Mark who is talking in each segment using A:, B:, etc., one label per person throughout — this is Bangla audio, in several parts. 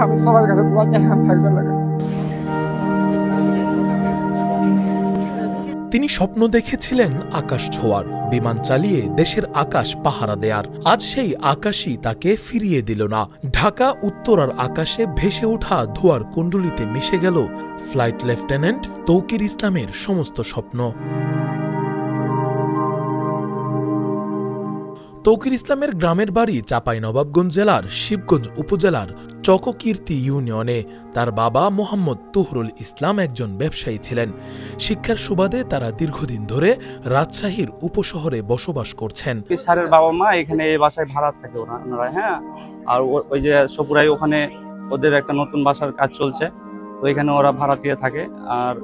A: আমি সবার কাছে দোয়া চাই ভাইদের লাগে।
B: তিনি স্বপ্ন দেখেছিলেন আকাশ ছোঁয়ার, বিমান চালিয়ে দেশের আকাশ পাহারা দেয়ার। আজ সেই আকাশই তাকে ফিরিয়ে দিল না। ঢাকা উত্তরার আকাশে ভেসে ওঠা ধোঁয়ার কুণ্ডলিতে মিশে গেল ফ্লাইট লেফটেন্যান্ট তৌকির ইসলামের সমস্ত স্বপ্ন। তৌকির ইসলামের গ্রামের বাড়ি চাঁপাইনবাবগঞ্জ জেলার শিবগঞ্জ উপজেলার চককীর্তি ইউনিয়নে। তার বাবা মোহাম্মদ তুহরুল ইসলাম একজন ব্যবসায়ী ছিলেন। শিক্ষার সুবাদে তারা দীর্ঘদিন ধরে রাজশাহীর উপশহরে বসবাস করছেন।
C: স্যারের বাবা মা এখানে এই বাসায় ভাড়া থাকে ওনারা, হ্যাঁ। আর ওই যে সপুরাই ওখানে ওদের একটা নতুন বাসার কাজ চলছে, তো এখানে ওরা ভাড়া দিয়ে থাকে। আর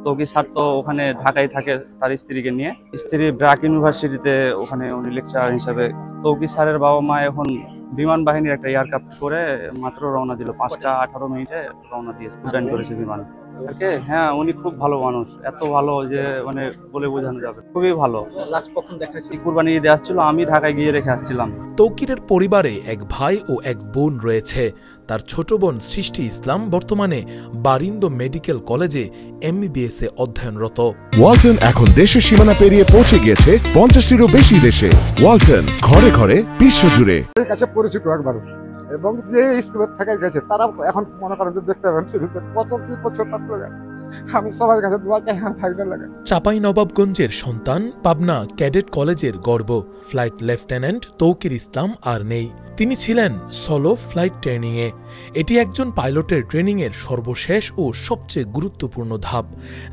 C: তৌকির স্যার তো ওখানে ঢাকায় থাকে তার স্ত্রীকে নিয়ে। স্ত্রী ব্র্যাক ইউনিভার্সিটিতে ওখানে উনি লেকচারার হিসেবে। তৌকির স্যারের বাবা মা এখন বিমান বাহিনীর একটা এয়ারক্রাফট করে মাত্র রওনা দিল, 5টা 18 মিনিটে রওনা দিয়ে উড্ডয়ন করেছে বিমান। হ্যাঁ, উনি খুব ভালো মানুষ, এত ভালো যে মানে বলে বোঝানো যাবে, খুবই ভালো। লাস্ট কখন দেখা হয়েছিল? কুরবানি ঈদে আসছিল, আমি ঢাকায় গিয়ে রেখে আসছিলাম।
B: তৌকিরের পরিবারে এক ভাই ও এক বোন রয়েছে। তার ছোট বোন সৃষ্টি ইসলাম বর্তমানে বারিন্দ মেডিকেল কলেজে MBBS এ অধ্যয়নরত।
D: ওয়ালটন এখন দেশের সীমানা পেরিয়ে পৌঁছে গিয়েছে 50টিরও বেশি দেশে। ওয়ালটন, ঘরে ঘরে বিশ্বজুড়ে।
A: এর কাছে পরিচিত একবার, এবং যে স্কুলের থেকে গেছে তারা এখন মনে করেন যে দেখতে পাবেন কত কি করছে। আমি সবার কাছে দোয়া চাই ভাইদের লাগে।
B: চাঁপাইনবাবগঞ্জের সন্তান, পাবনা ক্যাডেট কলেজের গর্ব। ফ্লাইট লেফটেন্যান্ট তৌকির ইসলাম আর নেই। তিনি ছিলেন সোলো ফ্লাইট ট্রেনিংয়ে। এটি একজন পাইলটের ট্রেনিংয়ের সর্বশেষ ও সবচেয়ে গুরুত্বপূর্ণ ধাপ,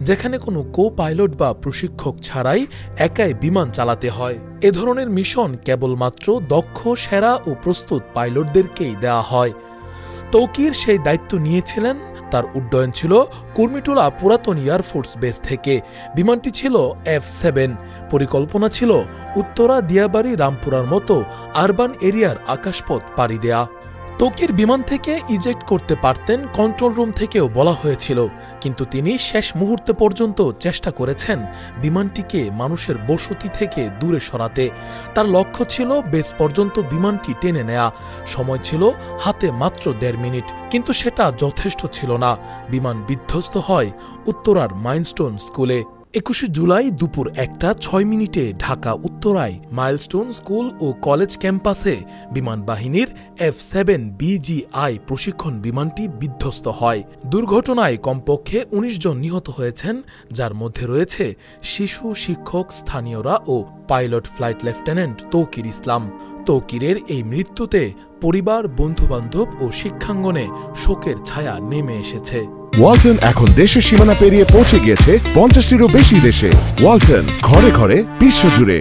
B: যেখানে কোনো কো পাইলট বা প্রশিক্ষক ছাড়াই একাই বিমান চালাতে হয়। এ ধরনের মিশন কেবলমাত্র দক্ষ, সেরা ও প্রস্তুত পাইলটদেরকেই দেওয়া হয়। তৌকির সেই দায়িত্ব নিয়েছিলেন। তার উড্ডয়ন ছিল কুর্মিটোলা পুরাতন এয়ারফোর্স বেস থেকে। বিমানটি ছিল F-7। পরিকল্পনা ছিল উত্তরা, দিয়াবাড়ি, রামপুরার মতো আরবান এরিয়ার আকাশপথ পাড়ি দেয়া। তৌকির বিমান থেকে ইজেক্ট করতে পারতেন, কন্ট্রোল রুম থেকেও বলা হয়েছিল, কিন্তু তিনি শেষ মুহূর্তে পর্যন্ত চেষ্টা করেছেন বিমানটিকে মানুষের বসতি থেকে দূরে সরাতে। তার লক্ষ্য ছিল বেস পর্যন্ত বিমানটি টেনে নেয়া। সময় ছিল হাতে মাত্র 1.5 মিনিট, কিন্তু সেটা যথেষ্ট ছিল না। বিমান বিধ্বস্ত হয় উত্তরার মাইলস্টোন স্কুলে। 21 জুলাই দুপুর 1:06 ঢাকা উত্তরায় মাইলস্টোন স্কুল ও কলেজ ক্যাম্পাসে বিমান বাহিনীর F-7 BGI প্রশিক্ষণ বিমানটি বিধ্বস্ত হয়। দুর্ঘটনায় কমপক্ষে 19 জন নিহত হয়েছেন, যার মধ্যে রয়েছে শিশু, শিক্ষক, স্থানীয়রা ও পাইলট ফ্লাইট লেফটেন্যান্ট তৌকির ইসলাম। তৌকিরের এই মৃত্যুতে পরিবার, বন্ধুবান্ধব ও শিক্ষাঙ্গনে শোকের ছায়া নেমে এসেছে।
D: ওয়ালটন এখন দেশের সীমানা পেরিয়ে পৌঁছে গিয়েছে 50টিরও বেশি দেশে। ওয়ালটন, ঘরে ঘরে বিশ্বজুড়ে।